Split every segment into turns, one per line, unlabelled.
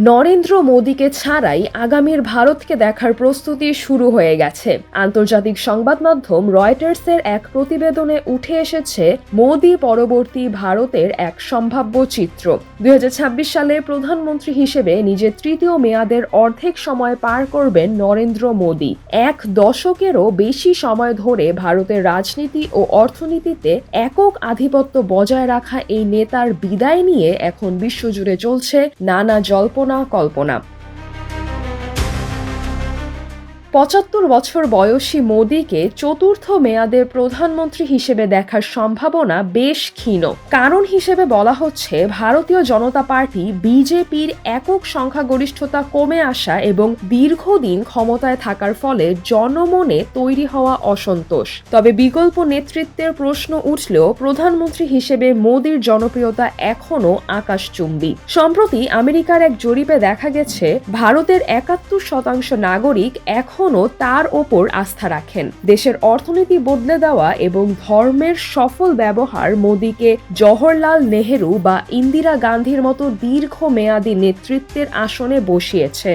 নরেন্দ্র মোদীকে ছাড়াই আগামীর ভারতকে দেখার প্রস্তুতি শুরু হয়ে গেছে। আন্তর্জাতিক সংবাদ মাধ্যম রয়টার্সের এক প্রতিবেদনে উঠে এসেছে মোদী পরবর্তী ভারতের এক সম্ভাব্য চিত্র। 2026 সালে প্রধানমন্ত্রী হিসেবে নিজের তৃতীয় মেয়াদের অর্ধেক সময় পার করবেন নরেন্দ্র মোদী। এক দশকেরও বেশি সময় ধরে ভারতের রাজনীতি ও অর্থনীতিতে একক আধিপত্য বজায় রাখা এই নেতার বিদায় নিয়ে এখন বিশ্বজুড়ে চলছে নানা জল্পনা কল্পনা। ৭৫ বছর বয়সী মোদীকে চতুর্থ মেয়াদে প্রধানমন্ত্রী হিসেবে দেখার সম্ভাবনা বেশ ক্ষীণ। কারণ হিসেবে বলা হচ্ছে ভারতীয় জনতা পার্টি বিজেপির একক সংখ্যাগরিষ্ঠতা কমে আসা এবং দীর্ঘদিন ক্ষমতায় থাকার ফলে জনমনে তৈরি হওয়া অসন্তোষ। তবে বিকল্প নেতৃত্বের প্রশ্ন উঠলেও প্রধানমন্ত্রী হিসেবে মোদীর জনপ্রিয়তা এখনও আকাশচুম্বী। সম্প্রতি আমেরিকার এক জরিপে দেখা গেছে ভারতের ৭১% নাগরিক এখনও তার ওপর আস্থা রাখেন। দেশের অর্থনীতি বদলে দেওয়া এবং ধর্মের সফল ব্যবহার মোদীকে জওহরলাল নেহেরু বা ইন্দিরা গান্ধীর মতো দীর্ঘমেয়াদী নেতৃত্বের আসনে বসিয়েছে।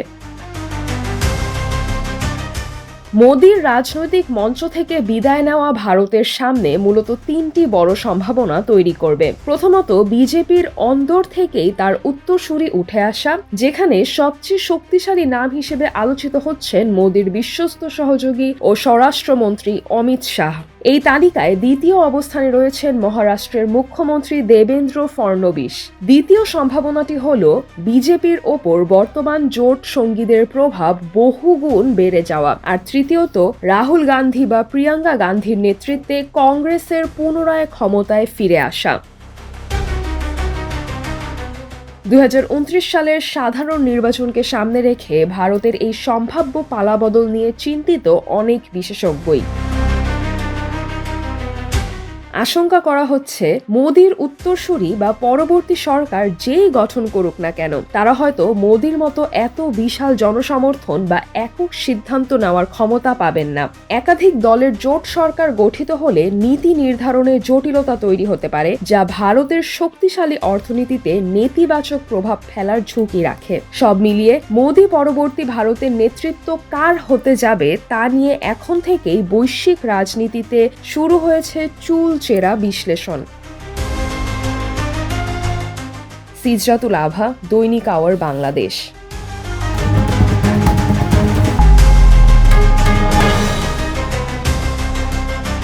মোদীর রাজনৈতিক মঞ্চ থেকে বিদায় নেওয়া ভারতের সামনে মূলত তিনটি বড় সম্ভাবনা তৈরি করবে। প্রথমত, বিজেপির অন্দর থেকেই তার উত্তরসূরি উঠে আসা, যেখানে সবচেয়ে শক্তিশালী নাম হিসেবে আলোচিত হচ্ছেন মোদীর বিশ্বস্ত সহযোগী ও স্বরাষ্ট্রমন্ত্রী অমিত শাহ। এই তালিকায় দ্বিতীয় অবস্থানে রয়েছেন মহারাষ্ট্রের মুখ্যমন্ত্রী দেবেন্দ্র ফড়নবিস। দ্বিতীয় সম্ভাবনাটি হল বিজেপির ওপর বর্তমান জোট সঙ্গীদের প্রভাব বহুগুণ বেড়ে যাওয়া, আর তৃতীয়ত রাহুল গান্ধী বা প্রিয়াঙ্কা গান্ধীর নেতৃত্বে কংগ্রেসের পুনরায় ক্ষমতায় ফিরে আসা। 2029 সালের সাধারণ নির্বাচনকে সামনে রেখে ভারতের এই সম্ভাব্য পালাবদল নিয়ে চিন্তিত অনেক বিশেষজ্ঞই। আশঙ্কা করা হচ্ছে মোদীর উত্তরসূরি বা পরবর্তী সরকার যেই গঠন করুক না কেন, তারা হয়তো মোদীর মতো এত বিশাল জনসমর্থন বা একক সিদ্ধান্ত নেওয়ার ক্ষমতা পাবেন না। একাধিক দলের জোট সরকার গঠিত হলে নীতি নির্ধারণে জটিলতা তৈরি হতে পারে, যা ভারতের শক্তিশালী অর্থনীতিতে নেতিবাচক প্রভাব ফেলার ঝুঁকি রাখে। সব মিলিয়ে মোদী পরবর্তী ভারতের নেতৃত্ব কার হতে যাবে তা নিয়ে এখন থেকেই বৈশ্বিক রাজনীতিতে শুরু হয়েছে চুলচেরা বিশ্লেষণ। সিজরাতুল আভা, দৈনিক আওয়ার বাংলাদেশ।